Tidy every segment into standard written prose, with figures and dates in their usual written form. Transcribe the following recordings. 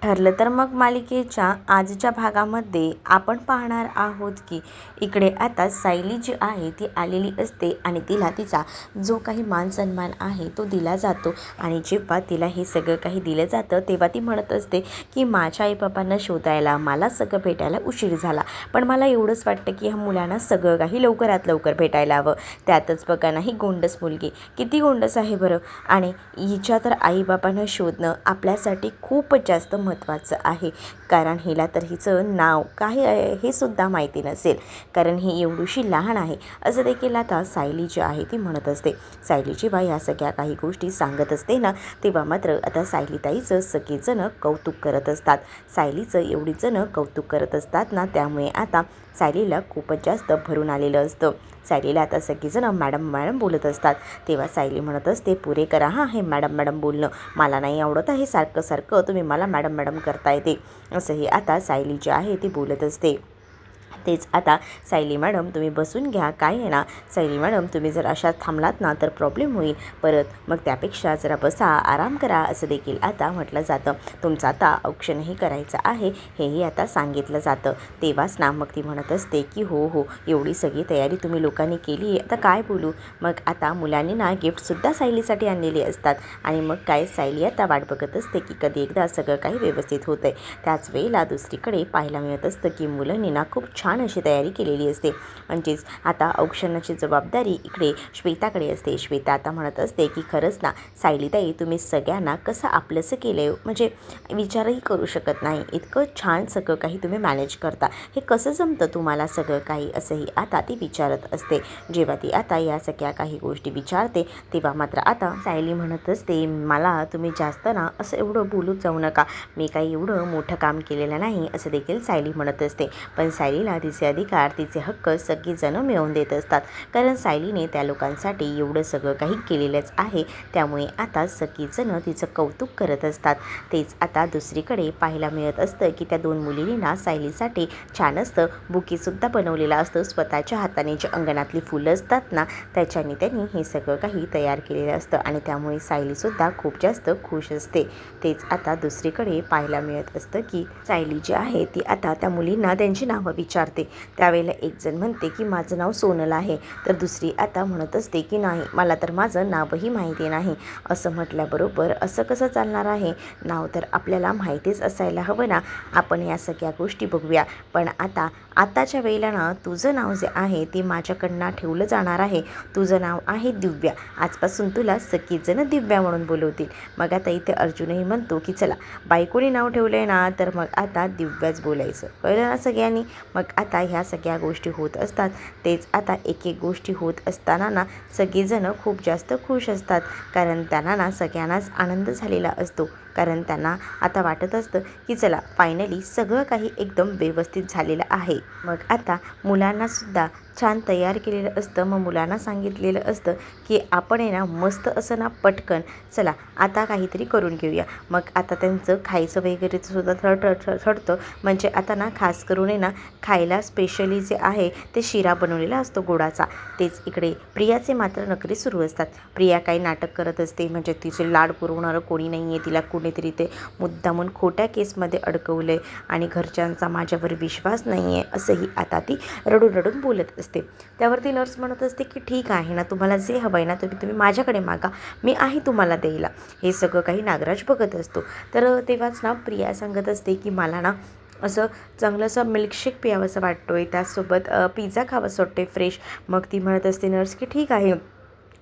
ठरलं तर मग मालिकेच्या आजच्या भागामध्ये आपण पाहणार आहोत की इकडे आता सायली जी आहे ती आलेली असते आणि तिला तिचा जो काही मान सन्मान आहे तो दिला जातो. आणि जेव्हा तिला हे सगळं काही दिलं जातं तेव्हा ती म्हणत असते की माझ्या आईबाबांना शोधायला मला सगळं भेटायला उशीर झाला, पण मला एवढंच वाटतं की ह्या मुलांना सगळं काही लवकरात लवकर भेटायला हवं. त्यातच बघा ना ही गोंडस मुलगी किती गोंडस आहे बरं. आणि हिच्या तर आईबाबांना शोधणं आपल्यासाठी खूपच जास्त महत्त्वाचं आहे, कारण हिला तर हिचं नाव काय आहे हे सुद्धा माहिती नसेल, कारण ही एवढीशी लहान आहे असं देखील आता सायली जी आहे ती म्हणत असते. सायली जेव्हा या सगळ्या काही गोष्टी सांगत असते ना तेव्हा मात्र आता सायलीताईचं सगळेजणं कौतुक करत असतात. सायलीचं एवढी जणं कौतुक करत असतात ना त्यामुळे आता सायलीला खूपच जास्त भरून आलेलं असतं. सायलीला आता सगळीजणं मॅडम मॅडम बोलत असतात. तेव्हा सायली म्हणत असते पुरे करा हां हे मॅडम मॅडम बोलणं, मला नाही आवडत आहे सारखं सारखं तुम्ही मला मॅडम मॅडम करता येते, असंही आता सायली जी आहे ती बोलत असते. तेच आता सायली मॅडम तुम्ही बसून घ्या, काय आहे ना सायली मॅडम तुम्ही जर अशा थांबलात ना तर प्रॉब्लेम होईल परत, मग त्यापेक्षा जरा बसा आराम करा असं देखील आता म्हटलं जातं. तुमचं आता औक्षणही करायचं आहे हेही आता सांगितलं जातं. तेव्हाच ना मग ती म्हणत असते की हो हो एवढी सगळी तयारी तुम्ही लोकांनी केली आहे, आता काय बोलू. मग आता मुलांनी ना गिफ्टसुद्धा सायलीसाठी आणलेली असतात आणि मग काय सायली आता वाट बघत असते की कधी एकदा सगळं काही व्यवस्थित होतं आहे. त्याच वेळेला दुसरीकडे पाहायला मिळत असतं की मुलांनी ना खूप छान अशी तयारी केलेली असते. म्हणजेच आता औक्षणाची जबाबदारी इकडे श्वेताकडे असते. श्वेता आता म्हणत असते की खरंच ना सायलीताई तुम्ही सगळ्यांना कसं आपलंसं केलं आहे, म्हणजे विचारही करू शकत नाही इतकं छान सगळं काही तुम्ही मॅनेज करता, हे कसं जमतं तुम्हाला सगळं काही, असंही आता ती विचारत असते. जेव्हा ती आता या सगळ्या काही गोष्टी विचारते तेव्हा मात्र आता सायली म्हणत असते मला तुम्ही जास्त ना असं एवढं बोलूच जाऊ नका, मी काही एवढं मोठं काम केलेलं नाही असं देखील सायली म्हणत असते. पण सायलीला तिचे अधिकार तिचे हक्क सगळीजणं मिळवून देत असतात, कारण सायलीने त्या लोकांसाठी एवढं सगळं काही केलेलंच आहे. त्यामुळे आता सगळीजणं तिचं कौतुक करत असतात. तेच आता दुसरीकडे पाहायला मिळत असतं की त्या दोन मुलींनी ना सायलीसाठी छान असतं बुकेसुद्धा बनवलेलं असतं. स्वतःच्या हाताने जे अंगणातली फुलं असतात ना त्याच्याने त्यांनी हे सगळं काही तयार केलेलं असतं आणि त्यामुळे सायलीसुद्धा खूप जास्त खुश असते. तेच आता दुसरीकडे पाहायला मिळत असतं की सायली जी आहे ती आता त्या मुलींना त्यांची नावं विचारते. त्यावेळेला एक जण म्हणते की माझं नाव सोनल आहे, तर दुसरी आता म्हणत असते की नाही मला तर माझं नावही माहिती नाही. असं म्हटल्याबरोबर असं कसं चालणार आहे, नाव तर आपल्याला माहितीच असायला हवं ना. आपण या सगळ्या गोष्टी बघूया, पण आताच्या वेळेला ना तुझं नाव जे आहे ते माझ्याकडनं ठेवलं जाणार आहे. तुझं नाव आहे दिव्या, आजपासून तुला सगळीजणं दिव्या म्हणून बोलवतील. मग आता इथे अर्जुनही म्हणतो की चला बायकोनी नाव ठेवलं आहे ना तर मग आता दिव्याच बोलायचं, कळलं ना सगळ्यांनी. मग आता ह्या सगळ्या गोष्टी होत असतात. तेच आता एक एक गोष्टी होत असताना ना सगळेजणं खूप जास्त खुश असतात, कारण त्यांना ना सगळ्यांनाच आनंद झालेला असतो, कारण त्यांना आता वाटत असतं की चला फायनली सगळं काही एकदम व्यवस्थित झालेलं आहे. मग आता मुलांनासुद्धा छान तयार केलेलं असतं. मग मुलांना सांगितलेलं असतं की आपण आहे ना मस्त असं ना पटकन चला आता काहीतरी करून घेऊया. मग आता त्यांचं खायचं वगैरे सुद्धा ठरतं. म्हणजे आता ना खास करून आहे ना खायला स्पेशली जे आहे ते शिरा बनवलेला असतो गोडाचा. तेच इकडे प्रियाचे मात्र नखरे सुरू असतात. प्रिया काही नाटक करत असते, म्हणजे तिचे लाड पुरवणारं कोणी नाही आहे, तिला कोणीतरी ते मुद्दामून खोट्या केसमध्ये अडकवलं आहे आणि घरच्यांचा माझ्यावर विश्वास नाही आहे असंही आता ती रडून रडून बोलत असते. त्यावरती नर्स म्हणत असते की ठीक आहे ना तुम्हाला जे हवं आहे ना तुम्ही माझ्याकडे मागा, मी आहे तुम्हाला द्यायला. हे सगळं काही नागराज बघत असतो. तर तेव्हाच ना प्रिया सांगत असते की मला ना असं चांगलंसं मिल्कशेक प्यावंसं वाटतो आहे, त्याचसोबत पिझ्झा खावंसं वाटतं आहे फ्रेश. मग ती म्हणत असते नर्स की ठीक आहे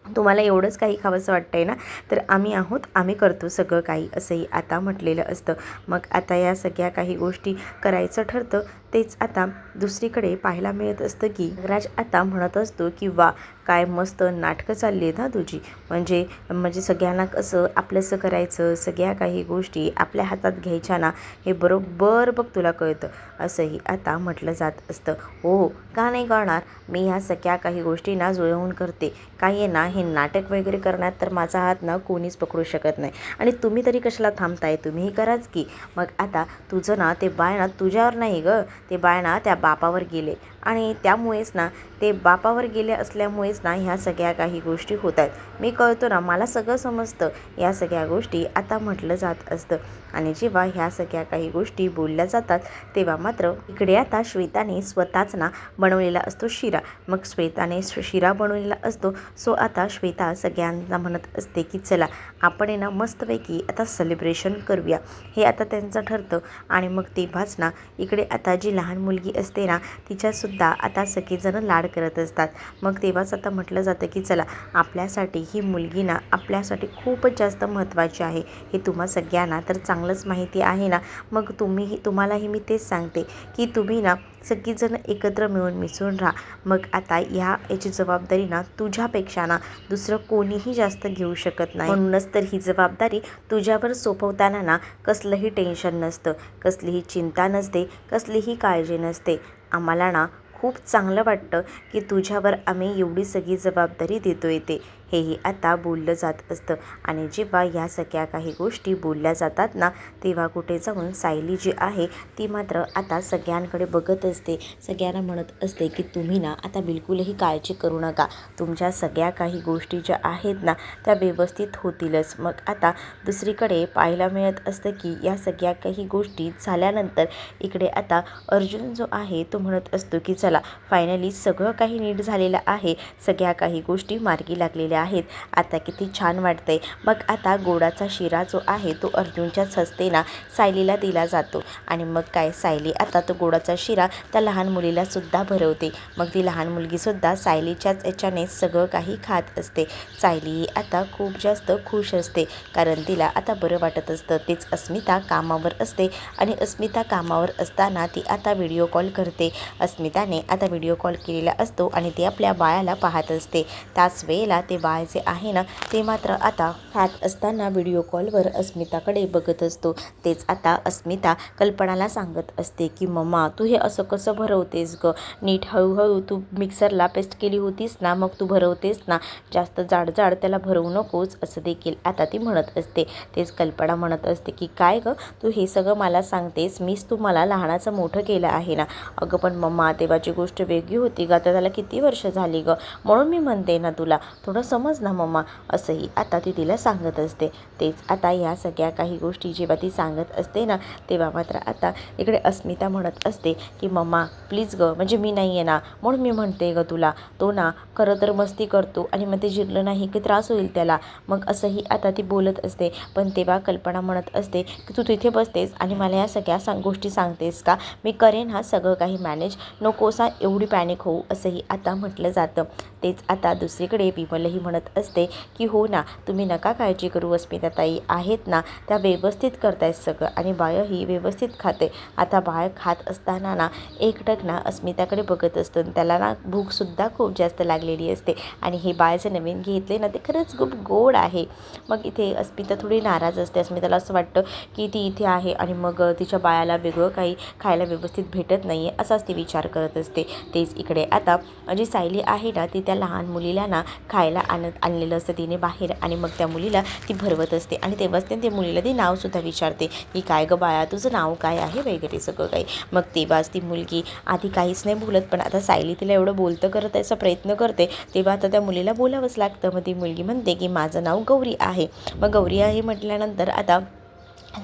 तुम्हाला एवढंच काही खावंसं वाटतं आहे ना तर आम्ही आहोत, आम्ही करतो सगळं काही, असंही आता म्हटलेलं असतं. मग आता या सगळ्या काही गोष्टी करायचं ठरतं. तेच आता दुसरीकडे पाहायला मिळत असतं की राज आता म्हणत असतो की वा काय मस्त नाटकं चालली आहेत ना तुझी, म्हणजे सगळ्यांना कसं आपलंसं करायचं, सगळ्या काही गोष्टी आपल्या हातात घ्यायच्या ना, हे बरोबर बघ तुला कळतं, असंही आता म्हटलं जात असतं. हो का नाही कळणार, मी ह्या सगळ्या काही गोष्टी ना जुळवून करते. काय आहे ना हे नाटक वगैरे करण्यात तर माझा हात ना कोणीच पकडू शकत नाही, आणि तुम्ही तरी कशाला थांबताय, तुम्हीही कराच की. मग आता तुझं ना ते बाळ ना तुझ्यावर नाही गं, ते बाळ ना त्या बापावर गेले आणि त्यामुळेच ना ते बापावर गेले असल्यामुळेच ना ह्या सगळ्या काही गोष्टी होत आहेत. मी कळतो ना, मला सगळं समजतं. या सगळ्या गोष्टी आता म्हटलं जात असतं आणि जेव्हा ह्या सगळ्या काही गोष्टी बोलल्या जातात तेव्हा मात्र इकडे आता श्वेताने स्वतःच ना बनवलेला असतो शिरा. मग श्वेताने शिरा बनवलेला असतो. सो आता श्वेता सगळ्यांना म्हणत असते की चला आपण आहे ना मस्तपैकी आता सेलिब्रेशन करूया. हे आता त्यांचं ठरतं आणि मग तेव्हाच ना इकडे आता जी लहान मुलगी असते ना तिच्यासुद्धा आता सगळेजण लाड करत असतात. मग तेव्हाच आता म्हटलं जातं की चला आपल्यासाठी ही मुलगी ना आपल्यासाठी खूपच जास्त महत्त्वाची आहे. हे तुम्हा सगळ्यांना तर चांगलंच माहिती आहे ना. मग तुम्हालाही मी तेच सांगते की तुम्ही ना सगळीजण एकत्र मिळून मिसळून राहा. मग आता याची जबाबदारी ना तुझ्यापेक्षा ना दुसरं कोणीही जास्त घेऊ शकत नाही. म्हणूनच तर ही जबाबदारी तुझ्यावर सोपवताना ना कसलंही टेन्शन नसतं, कसलीही चिंता नसते, कसलीही काळजी नसते. आम्हाला ना खूप चांगलं वाटतं की तुझ्यावर आम्ही एवढी सगळी जबाबदारी देतोय ते. हेही आता बोललं जात असतं आणि जेव्हा ह्या सगळ्या काही गोष्टी बोलल्या जातात ना तेव्हा कुठे जाऊन सायली जी आहे ती मात्र आता सगळ्यांकडे बघत असते. सगळ्यांना म्हणत असते की तुम्ही ना आता बिलकुलही काळजी करू नका. तुमच्या सगळ्या काही गोष्टी ज्या आहेत ना त्या व्यवस्थित होतीलच. मग आता दुसरीकडे पाहायला मिळत असतं की या सगळ्या काही गोष्टी झाल्यानंतर इकडे आता अर्जुन जो आहे तो म्हणत असतो की चला फायनली सगळं काही नीट झालेलं आहे. सगळ्या काही गोष्टी मार्गी लागलेल्या आहेत. आता किती छान वाटतंय. मग आता गोडाचा शिरा जो आहे तो अर्जुनच्याच हस्ते ना सायलीला दिला जातो आणि मग काय सायली आता तो गोडाचा शिरा त्या लहान मुलीला सुद्धा भरवते. मग ती लहान मुलगीसुद्धा सायलीच्याच याच्याने सगळं काही खात असते. सायली आता खूप जास्त खुश असते कारण तिला आता बरं वाटत असतं. तेच अस्मिता कामावर असते आणि अस्मिता कामावर असताना ती आता व्हिडिओ कॉल करते. अस्मिताने आता व्हिडिओ कॉल केलेला असतो आणि ती आपल्या बाळाला पाहत असते. त्याच वेळेला ते बाळ जे आहे ना ते मात्र आता खात असताना व्हिडिओ कॉलवर अस्मिताकडे बघत असतो. तेच आता अस्मिता कल्पनाला सांगत असते की मम्मा तू हे असं कसं भरवतेस ग, नीट हळूहळू तू मिक्सरला पेस्ट केली होतीस ना मग तू भरवतेस ना, जास्त जाड त्याला भरवू नकोस असं देखील आता ती म्हणत असते. तेच कल्पना म्हणत असते की काय ग तू हे सगळं मला सांगतेस, मीच तुम्हाला लहानाचं मोठं केलं आहे ना. अगं पण मम्मा तेव्हाची गोष्ट वेगळी होती ग, आता त्याला किती वर्ष झाली ग, म्हणून मी म्हणते ना तुला थोडं समज ना मम्मा, असंही आता ती तिला सांगत असते. तेच आता ह्या सगळ्या काही गोष्टी जेव्हा ती सांगत असते ना तेव्हा मात्र आता इकडे अस्मिता म्हणत असते की मम्मा प्लीज ग, म्हणजे मी नाही आहे ना म्हणून मी म्हणते ग तुला, तो ना खरं तर मस्ती करतो आणि मग ते जिरलं नाही की त्रास होईल त्याला. मग असंही आता ती बोलत असते. पण तेव्हा कल्पना म्हणत असते की तू तिथे बसतेस आणि मला या सगळ्या गोष्टी सांगतेस का, मी करेन हा सगळं काही मॅनेज, नकोसा एवढी पॅनिक होऊ असंही आता म्हटलं जातं. तेच आता दुसरीकडे विमलही म्हणत असते की हो ना तुम्ही नका काळजी करू, अस्मिताताई आहेत ना त्या व्यवस्थित करतायत सगळं आणि बाळही व्यवस्थित खाते. आता बाळ खात असताना ना एकटक ना अस्मिताकडे बघत असतं. त्याला ना भूकसुद्धा खूप जास्त लागलेली असते आणि हे बाळ जे नवीन घेतले ना ते खरंच खूप गोड आहे. मग इथे अस्मिता थोडी नाराज असते. अस्मिताला असं वाटतं की ती इथे आहे आणि मग तिच्या बाळाला वेगळं काही खायला व्यवस्थित भेटत नाही आहे असाच ती विचार करत असते. तेच इकडे आता जी सायली आहे ना ती त्या लहान मुलीला ना खायला आणलेलं असतं तिने बाहेर आणि मग त्या मुलीला ती भरवत असते आणि तेव्हाच त्या मुलीला ती नावसुद्धा विचारते की काय गं बाळा तुझं नाव काय आहे वगैरे सगळं काही. मग तेव्हाच ती मुलगी आधी काहीच नाही बोलत, पण आता सायली तिला एवढं बोलतं करत याचा प्रयत्न करते तेव्हा आता त्या मुलीला बोलावंच लागतं. मग ती मुलगी म्हणते की माझं नाव गौरी आहे. मग गौरी आहे म्हटल्यानंतर आता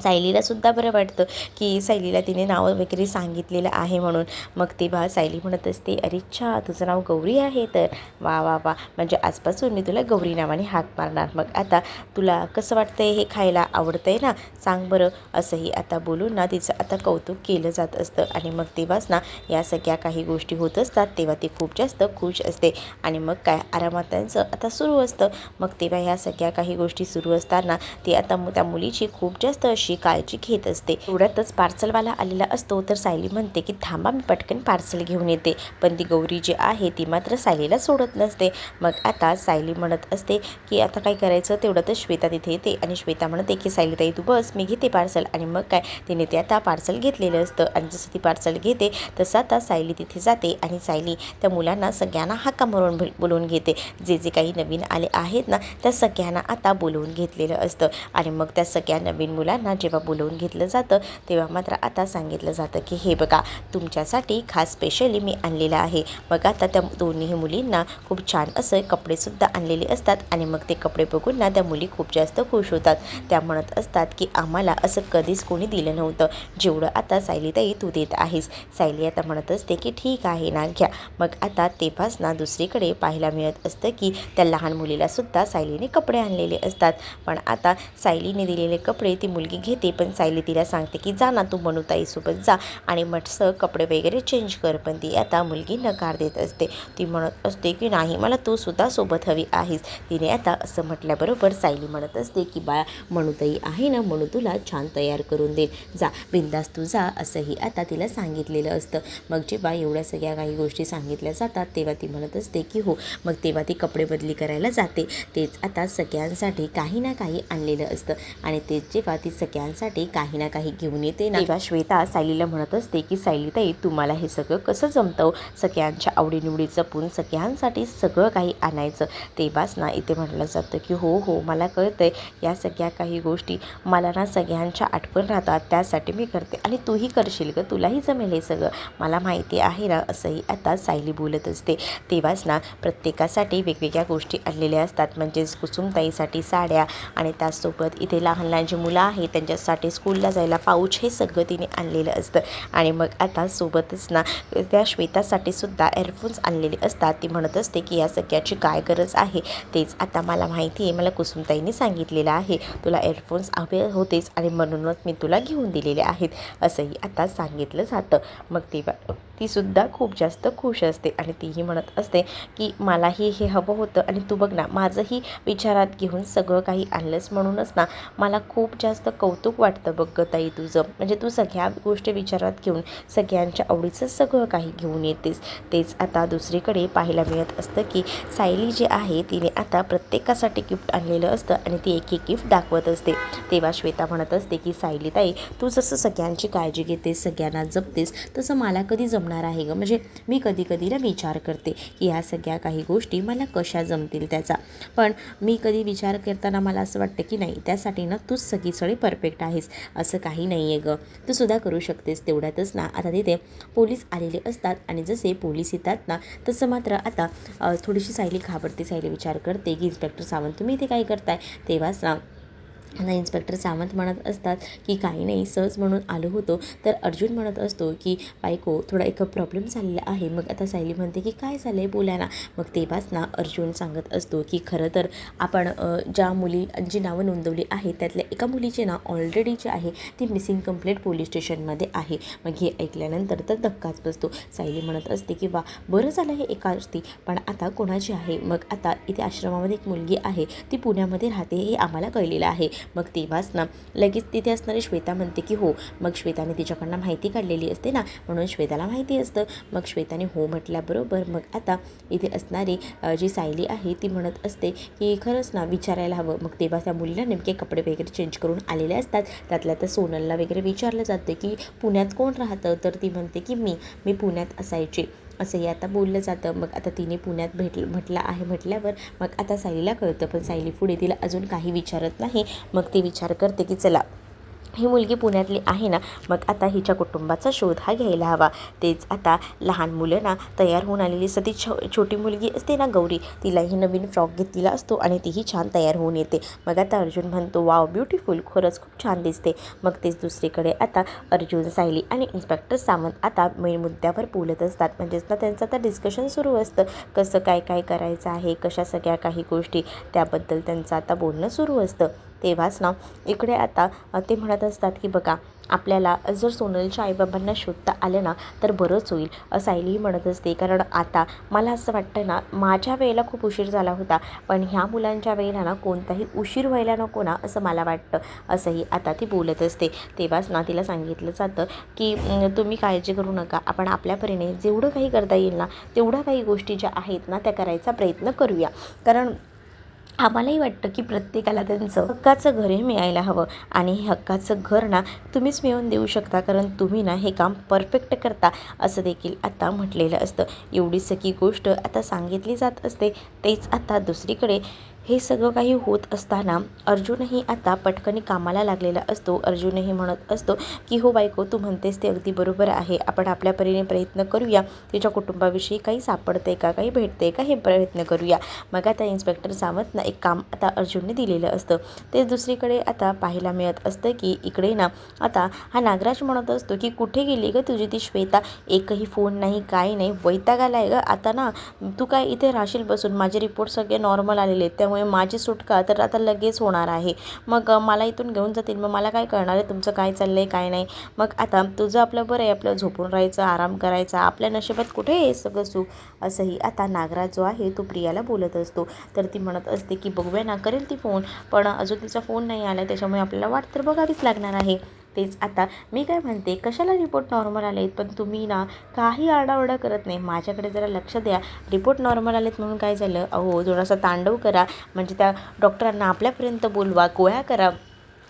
सायलीलासुद्धा बरं वाटतं की सायलीला तिने नाव वगैरे सांगितलेलं आहे म्हणून. मग तेव्हा सायली म्हणत असते अरे अच्छा तुझं नाव गौरी आहे तर वा वा वा, म्हणजे आजपासून मी तुला गौरी नावाने हाक मारणार. मग आता तुला कसं वाटतंय हे खायला, आवडतंय ना, सांग बरं. असंही आता बोलून ना तिचं आता कौतुक केलं जात असतं आणि मग तेव्हाच ना या सगळ्या काही गोष्टी होत असतात तेव्हा ती खूप जास्त खुश असते आणि मग काय आरामात त्यांचं आता सुरू असतं. मग तेव्हा ह्या सगळ्या काही गोष्टी सुरू असताना ती आता त्या मुलीची खूप जास्त अशी काळजी घेत असते. एवढ्यातच पार्सलवाला आलेला असतो तर सायली म्हणते की थांबा मी पटकन पार्सल घेऊन येते. पण ती गौरी जी आहे ती मात्र सायलीला सोडत नसते. मग आता सायली म्हणत असते की आता काय करायचं, तेवढं तर श्वेता तिथे येते आणि श्वेता म्हणते की सायलीताई तू बस मी घेते पार्सल. आणि मग काय तिने ते आता पार्सल घेतलेलं असतं आणि जसं ती पार्सल घेते तसं आता सायली तिथे जाते आणि सायली त्या मुलांना सगळ्यांना हाका मारून बोलवून घेते. जे जे काही नवीन आले आहेत ना त्या सगळ्यांना आता बोलवून घेतलेलं असतं आणि मग त्या सगळ्या नवीन मुलांना मुलांना जेव्हा बोलवून घेतलं जातं तेव्हा मात्र आता सांगितलं जातं की हे बघा तुमच्यासाठी खास स्पेशली मी आणलेलं आहे. मग आता त्या दोन्ही मुलींना खूप छान असं कपडेसुद्धा आणलेले असतात आणि मग ते कपडे बघून ना त्या मुली खूप जास्त खुश होतात. त्या म्हणत असतात की आम्हाला असं कधीच कोणी दिलं नव्हतं जेवढं आता सायलीताई तू देत आहेस. सायली आता म्हणत असते की ठीक आहे ना घ्या. मग आता तेव्हाच ना दुसरीकडे पाहायला मिळत असतं की त्या लहान मुलीलासुद्धा सायलीने कपडे आणलेले असतात. पण आता सायलीने दिलेले कपडे ती मुलगी घेते पण सायली तिला सांगते की जा ना तू मनूताईसोबत जा आणि मस्त कपडे वगैरे चेंज कर. पण ती आता मुलगी नकार देत असते. ती म्हणत असते की नाही मला तू सुद्धा सोबत हवी आहेस. तिने आता असं म्हटल्याबरोबर सायली म्हणत असते की बाळा मनूताई आहे ना म्हणून तुला छान तयार करून दे जा बिंदास तू जा असंही आता तिला सांगितलेलं असतं. मग जेव्हा एवढ्या सगळ्या काही गोष्टी सांगितल्या जातात तेव्हा ती म्हणत असते की हो. मग तेव्हा ती कपडे बदली करायला जाते. तेच आता सगळ्यांसाठी काही ना काही आणलेलं असतं आणि तेच जेव्हा ती सगळ्यांसाठी काही ना काही घेऊन येते ना तेव्हा श्वेता सायलीला म्हणत असते की सायलीताई तुम्हाला हे सगळं कसं जमतं सगळ्यांच्या आवडीनिवडी जपून सगळ्यांसाठी सगळं काही आणायचं. तेव्हाच ना इथे म्हटलं जातं की हो हो मला कळतंय या सगळ्या काही गोष्टी मला ना सगळ्यांच्या आठवण राहतात त्यासाठी मी करते आणि तूही करशील ग तुलाही जमेल हे सगळं मला माहिती आहे ना असंही आता सायली बोलत असते. तेव्हाच ना प्रत्येकासाठी वेगवेगळ्या गोष्टी आणलेल्या असतात. म्हणजेच कुसुमताईसाठी साड्या आणि त्याचसोबत इथे लहान लहान जी मुलं आहेत त्यांच्यासाठी स्कूलला जायला पाऊच हे सगळं तिने आणलेलं असतं. आणि मग आता सोबतच ना त्या श्वेतासाठी सुद्धा एअरफोन्स आणलेले असतात. ती म्हणत असते की या सगळ्याची काय गरज आहे तेच आता मला माहिती आहे. मला कुसुमताईने सांगितलेलं आहे तुला एअरफोन्स हवे होतेच आणि म्हणूनच मी तुला घेऊन दिलेले आहेत असंही आता सांगितलं जातं. मग तेव्हा तीसुद्धा खूप जास्त खुश असते आणि तीही म्हणत असते की मलाही हे हवं होतं आणि तू बघ ना माझंही विचारात घेऊन सगळं काही आणलंस म्हणूनच ना मला खूप जास्त कौतुक वाटतं बघ ग ताई तुझं. म्हणजे तू सगळ्या गोष्टी विचारात घेऊन सगळ्यांच्या आवडीचं सगळं काही घेऊन येतेस. तेच आता दुसरीकडे पाहायला मिळत असतं की सायली जी आहे तिने आता प्रत्येकासाठी गिफ्ट आणलेलं असतं आणि ती एक एक गिफ्ट दाखवत असते. तेव्हा श्वेता म्हणत असते की सायलीताई तू जसं सगळ्यांची काळजी घेतेस सगळ्यांना जपतेस तसं मला कधी जमणार आहे ग. म्हणजे मी कधी कधी ना विचार करते की ह्या सगळ्या काही गोष्टी मला कशा जमतील त्याचा. पण मी कधी विचार करताना मला असं वाटतं की नाही त्यासाठी ना तूच सगळी परफेक्ट आहेस असं काही नाही आहे ग. तू सुद्धा करू शकतेस. तेवढ्यातच ना आता तिथे पोलीस आलेले असतात आणि जसे पोलीस येतात ना तसं मात्र आता थोडीशी सायली घाबरते. सायली विचार करते की इन्स्पेक्टर सावंत तुम्ही इथे काय करताय. तेव्हाच ना इन्स्पेक्टर सावंत म्हणत असतात की काही नाही सहज म्हणून आलो होतो. तर अर्जुन म्हणत असतो की बायको थोडा एक प्रॉब्लेम झालेला आहे. मग आता सायली म्हणते की काय झालं आहे बोला ना. मग तेव्हाच ना अर्जुन सांगत असतो की खरं तर आपण ज्या मुलींची नावं नोंदवली आहेत त्यातल्या एका मुलीचे नाव ऑलरेडी जे आहे ती मिसिंग कंप्लेंट पोलीस स्टेशनमध्ये आहे. मग हे ऐकल्यानंतर तर धक्काच बसतो. सायली म्हणत असते की वा बरं झालं हे एका असती पण आता कोणाची आहे. मग आता इथे आश्रमामध्ये एक मुलगी आहे ती पुण्यामध्ये राहते हे आम्हाला कळलेलं आहे. मग तेव्हाच ना लगेच तिथे असणारी श्वेता म्हणते की हो. मग श्वेताने तिच्याकडनं माहिती काढलेली असते ना म्हणून श्वेताला माहिती असतं. मग श्वेताने हो म्हटल्याबरोबर मग आता इथे असणारी जी सायली आहे ती म्हणत असते की खरंच ना विचारायला हवं. मग तेव्हा त्या मुलीला नेमके कपडे वगैरे चेंज करून आलेले असतात. त्यातल्या तर सोनलला वगैरे विचारलं जातं की पुण्यात कोण राहतं. तर ती म्हणते की मी पुण्यात असायचे असंही आता बोललं जातं. मग आता तिने पुण्यात म्हटलं आहे म्हटल्यावर मग आता सायलीला कळतं. पण सायली पुढे तिला अजून काही विचारत नाही. मग ती विचार करते की चला ही मुलगी पुण्यातली आहे ना मग आता हिच्या कुटुंबाचा शोध हा घ्यायला हवा. तेच आता लहान मुलं ना तयार होऊन आलेली असते. ती छोटी मुलगी असते ना गौरी तिलाही नवीन फ्रॉक घेतलेला असतो आणि तीही छान तयार होऊन येते. मग आता अर्जुन म्हणतो वाव ब्युटिफुल खरंच खूप छान दिसते. मग तेच दुसरीकडे आता अर्जुन सायली आणि इन्स्पेक्टर सावंत आता मेन मुद्द्यावर बोलत असतात. म्हणजेच ना त्यांचं आता डिस्कशन सुरू असतं कसं काय काय करायचं आहे कशा सगळ्या काही गोष्टी त्याबद्दल त्यांचं आता बोलणं सुरू असतं. तेव्हाच ना इकडे आता ते म्हणत असतात की बघा आपल्याला जर सोनलच्या आईबाबांना शोधता आलं ना तर बरंच होईल. सायलीही म्हणत असते कारण आता मला असं वाटतं ना माझ्या वेळेला खूप उशीर झाला होता पण ह्या मुलांच्या वेळेला ना कोणताही उशीर व्हायला नको ना असं मला वाटतं असंही आता ती बोलत असते. तेव्हाच ना तिला सांगितलं जातं की तुम्ही काळजी करू नका आपण आपल्या परीने जेवढं काही करता येईल ना तेवढ्या काही गोष्टी ज्या आहेत ना त्या करायचा प्रयत्न करूया. कारण आम्हालाही वाटतं की प्रत्येकाला त्यांचं हक्काचं घर हे मिळायला हवं आणि हे हक्काचं घर ना तुम्हीच मिळवून देऊ शकता कारण तुम्ही ना हे काम परफेक्ट करता असं देखील आता म्हटलेलं असतं. एवढी सगळी गोष्ट आता सांगितली जात असते. तेच आता दुसरीकडे हे सगळं काही होत असताना अर्जुनही आता पटकनी कामाला लागलेला असतो. अर्जुनही म्हणत असतो की हो बायको, तू म्हणतेस ते अगदी बरोबर आहे. आपण आपल्या परीने प्रयत्न करूया. तिच्या कुटुंबाविषयी काही सापडते का, काही भेटते का, हे प्रयत्न करूया. मग आता इन्स्पेक्टर सावंतनं एक काम आता अर्जुनने दिलेलं असतं. ते दुसरीकडे आता पाहायला मिळत असतं की इकडे ना आता हा नागराज म्हणत असतो की कुठे गेली गं तुझी ती श्वेता, एकही फोन नाही, काही नाही, वैताग आलाय गं आता ना. तू काय इथे राहशील बसून, माझे रिपोर्ट सगळे नॉर्मल आलेले आहेत, त्यामुळे माझी सुटका तर आता लगेच होणार आहे. मग मला इथून घेऊन जातील, मग मला काय कळणार आहे तुमचं काय चाललं आहे काय नाही. मग आता तुझं आपलं बरं आहे, आपलं झोपून राहायचं, आराम करायचा, आपल्या नशिबात कुठे आहे सगळं सुख. असंही आता नागराज जो आहे तो प्रियाला बोलत असतो. तर ती म्हणत असते की बघूया ना, करेल ती फोन, पण अजून तिचा फोन नाही आला, त्याच्यामुळे आपल्याला वाट तर बघावीच लागणार आहे. तेच आता मी काय म्हणते, कशाला रिपोर्ट नॉर्मल आले आहेत, पण तुम्ही ना काही आरडाओरडा करत नाही, माझ्याकडे जरा लक्ष द्या. रिपोर्ट नॉर्मल आलेत म्हणून काय झालं, अहो थोडासा तांडव करा, म्हणजे त्या डॉक्टरांना आपल्यापर्यंत बोलवा, गोळ्या करा.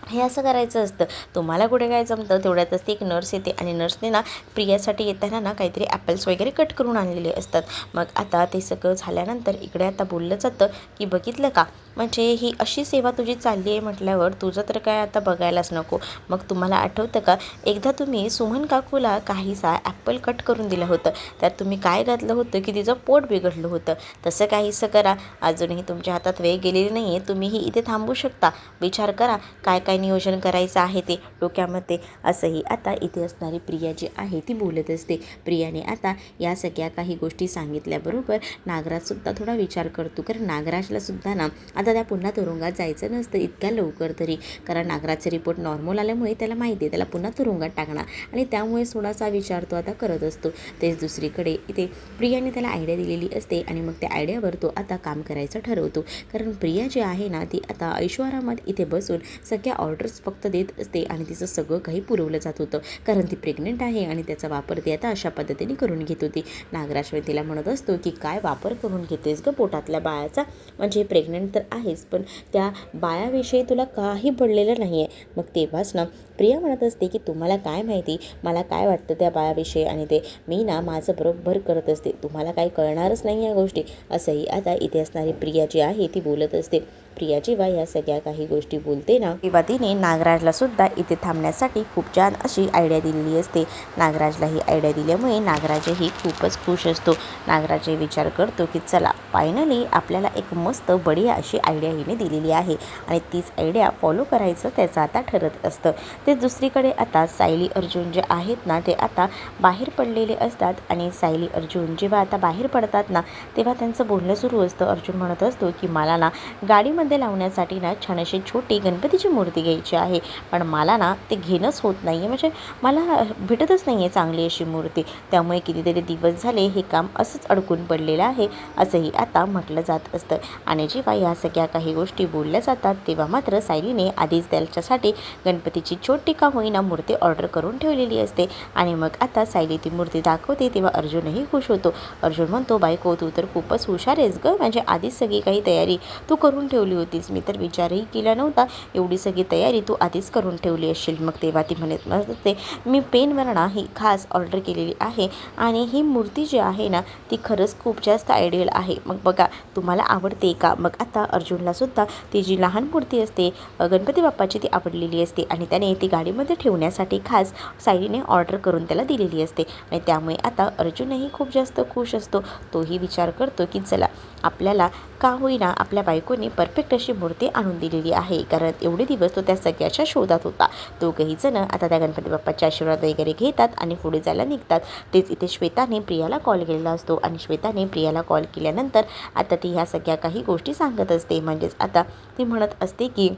हे असं करायचं असतं. तुम्हाला कुठे काय जमतं. तेवढ्यातच ती एक नर्स येते आणि नर्सने ना प्रियासाठी येताना ना काहीतरी ॲपल्स वगैरे कट करून आणलेले असतात. मग आता ते सगळं झाल्यानंतर इकडे आता बोललं जातं की बघितलं का, म्हणजे ही अशी सेवा तुझी चालली आहे म्हटल्यावर तुझं तर काय आता बघायलाच नको. मग तुम्हाला आठवतं का, एकदा तुम्ही सुमन काकूला काहीसा ॲपल कट करून दिलं होतं, त्यात तुम्ही काय घातलं होतं की तिचं पोट बिघडलं होतं. तसं काहीसं करा. अजूनही तुमच्या हातात वेळ गेलेली नाही आहे, तुम्हीही इथे थांबू शकता. विचार करा काय काय नियोजन करायचं आहे ते डोक्यामध्ये. असंही आता इथे असणारी प्रिया जी आहे ती बोलत असते. प्रियाने आता या सगळ्या काही गोष्टी सांगितल्याबरोबर नागराजसुद्धा थोडा विचार करतो, कारण नागराजलासुद्धा ना आता त्या पुन्हा तुरुंगात जायचं नसतं इतक्या लवकर तरी, कारण नागराजचे रिपोर्ट नॉर्मल आल्यामुळे त्याला माहिती आहे त्याला पुन्हा तुरुंगात टाकणार, आणि त्यामुळे थोडासा विचार तो आता करत असतो. तेच दुसरीकडे इथे प्रियाने त्याला आयडिया दिलेली असते आणि मग त्या आयडियावर तो आता काम करायचं ठरवतो. कारण प्रिया जी आहे ना ती आता ऐशोआरामात इथे बसून सगळ्या ऑर्डर्स फक्त देत असते आणि तिचं सगळं काही पुरवलं जात होतं, कारण ती प्रेग्नंट आहे आणि त्याचा वापर ती आता अशा पद्धतीने करून घेत होती. नागराज तिला म्हणत असतो की काय वापर करून घेतेस गं पोटातल्या बाळाचा, म्हणजे प्रेग्नंट तर आहेस पण त्या बाळाविषयी तुला काही पडलेलं नाही आहे. मग तेव्हाच ना प्रिया म्हणत असते की तुम्हाला काय माहिती मला काय वाटतं त्या बाळाविषयी, आणि ते मी ना माझं बरोबर करत असते, तुम्हाला काही कळणारच नाही या गोष्टी. असंही आता इथे असणारी प्रिया जी आहे ती बोलत असते. प्रिया जेव्हा या सगळ्या काही गोष्टी बोलते ना तेव्हा तिने नागराजला सुद्धा इथे थांबण्यासाठी खूप छान अशी आयडिया दिलेली असते. नागराजला ही आयडिया दिल्यामुळे नागराजही खूपच खुश असतो. नागराजही विचार करतो की चला फायनली आपल्याला एक मस्त बढिया अशी आयडिया हिने दिलेली आहे आणि तीच आयडिया फॉलो करायचं त्याचं आता ठरत असतं. ते दुसरीकडे आता सायली अर्जुन जे आहेत ना ते आता बाहेर पडलेले असतात आणि सायली अर्जुन जेव्हा आता बाहेर पडतात ना तेव्हा त्यांचं बोलणं सुरू असतं. अर्जुन म्हणत असतो की मला ना गाडीमध्ये लावण्यासाठी ना छान अशी छोटी गणपतीची मूर्ती घ्यायची आहे, पण मला ना ते घेणंच होत नाही आहे, म्हणजे मला भेटतच नाही आहे चांगली अशी मूर्ती, त्यामुळे कितीतरी दिवस झाले हे काम असंच अडकून पडलेलं आहे असंही आता म्हटलं जात असतं. आणि जेव्हा या सगळ्या काही गोष्टी बोलल्या जातात तेव्हा मात्र सायलीने आधीच त्याच्यासाठी गणपतीची छोटी का होईना मूर्ती ऑर्डर करून ठेवलेली असते. आणि मग आता सायली ती मूर्ती दाखवते तेव्हा अर्जुनही खुश होतो. अर्जुन म्हणतो बायको तू तर खूपच हुशार आहेस गं, म्हणजे आधीच सगळी काही तयारी तू करून ठेवली होतीस, मी तर विचारही केला नव्हता, एवढी सगळी तयारी तू आधीच करून ठेवली असशील. मग तेव्हा ती म्हणत असते मी पेनवर ना ही खास ऑर्डर केलेली आहे आणि ही मूर्ती जी आहे ना ती खरंच खूप जास्त आयडियल आहे, मग बघा तुम्हाला आवडते का. मग आता अर्जुनला सुद्धा ती जी लहान मूर्ती असते गणपती बाप्पाची ती आवडलेली असते आणि त्याने ती गाडीमध्ये ठेवण्यासाठी खास सायलीने ऑर्डर करून त्याला दिलेली असते आणि त्यामुळे आता अर्जुनही खूप जास्त खुश असतो. तोही विचार करतो की चला आपल्याला का होईना आपल्या बायकोने परफेक्ट अशी मूर्ती आणून दिलेली आहे, कारण एवढे दिवस तो त्या सगळ्याच्या शोधात होता. दोघंही जण आता त्या गणपती बाप्पाचे आशीर्वाद वगैरे घेतात आणि पुढे जायला निघतात. तेच इथे श्वेताने प्रियाला कॉल केलेला असतो आणि श्वेताने प्रियाला कॉल केल्यानंतर आता ती ह्या सगळ्या काही गोष्टी सांगत असते. म्हणजेच आता ती म्हणत असते की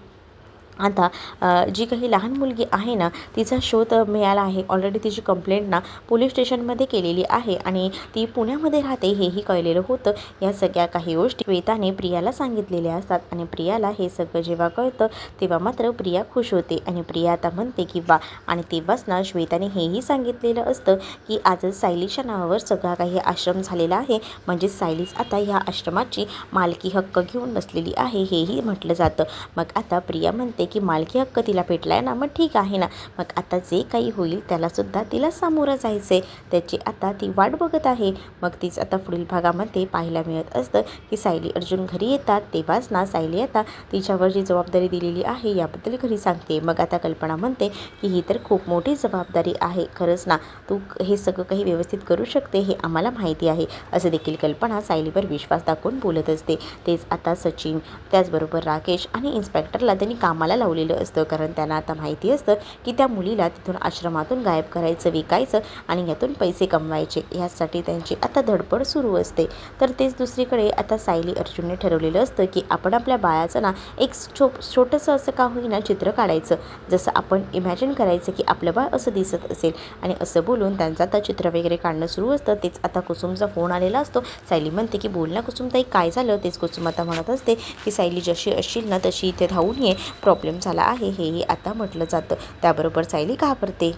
आता जी काही लहान मुलगी आहे ना तिचा शोध मिळाला आहे, ऑलरेडी तिची कंप्लेंट ना पोलीस स्टेशनमध्ये केलेली आहे आणि ती पुण्यामध्ये राहते हेही कळलेलं होतं. या सगळ्या काही गोष्टी श्वेताने प्रियाला सांगितलेल्या असतात आणि प्रियाला हे सगळं जेव्हा कळतं तेव्हा मात्र प्रिया खुश होते आणि प्रिया आता म्हणते की वा. आणि तेव्हाच ना श्वेताने हेही सांगितलेलं असतं की आजच सायलीच्या नावावर सगळा काही आश्रम झालेला आहे, म्हणजे सायलीच आता ह्या आश्रमाची मालकी हक्क घेऊन बसलेली आहे हेही म्हटलं जातं. मग आता प्रिया म्हणते वाटते की मालकी हक्क तिला भेटला आहे ना, मग ठीक आहे ना, मग आता जे काही होईल त्यालासुद्धा तिला सामोरं जायचं आहे. त्याची आता ती वाट बघत आहे. मग तीच आता पुढील भागामध्ये पाहायला मिळत असतं की सायली अर्जुन घरी येतात तेव्हाच ना सायली आता तिच्यावर जी जबाबदारी दिलेली आहे याबद्दल घरी सांगते. मग आता कल्पना म्हणते की ही तर खूप मोठी जबाबदारी आहे, खरंच ना तू हे सगळं काही व्यवस्थित करू शकते हे आम्हाला माहिती आहे, असं देखील कल्पना सायलीवर विश्वास दाखवून बोलत असते. तेच आता सचिन त्याचबरोबर राकेश आणि इन्स्पेक्टरला त्यांनी कामाला लावलेलं असतं, कारण त्यांना आता माहिती असतं की त्या मुलीला तिथून आश्रमातून गायब करायचं, विकायचं आणि यातून पैसे कमवायचे, यासाठी त्यांची आता धडपड सुरू असते. तर तेच दुसरीकडे आता सायली अर्जुनने ठरवलेलं असतं की आपण आपल्या बाळाचं ना एक छोटंसं असं का होईना चित्र काढायचं, जसं आपण इमॅजिन करायचं की आपलं बाळ असं दिसत असेल, आणि असं बोलून त्यांचं आता चित्र वगैरे काढणं सुरू असतं. तेच आता कुसुमचा फोन आलेला असतो. सायली म्हणते की बोल ना कुसुमताई काय झालं. तेच कुसुम आता म्हणत असते की सायली जशी असशील ना तशी इथे धावून ये, प्रॉब्लेम झाला आहे हेही आता म्हटलं जातं. त्याबरोबर सायली घाबरते.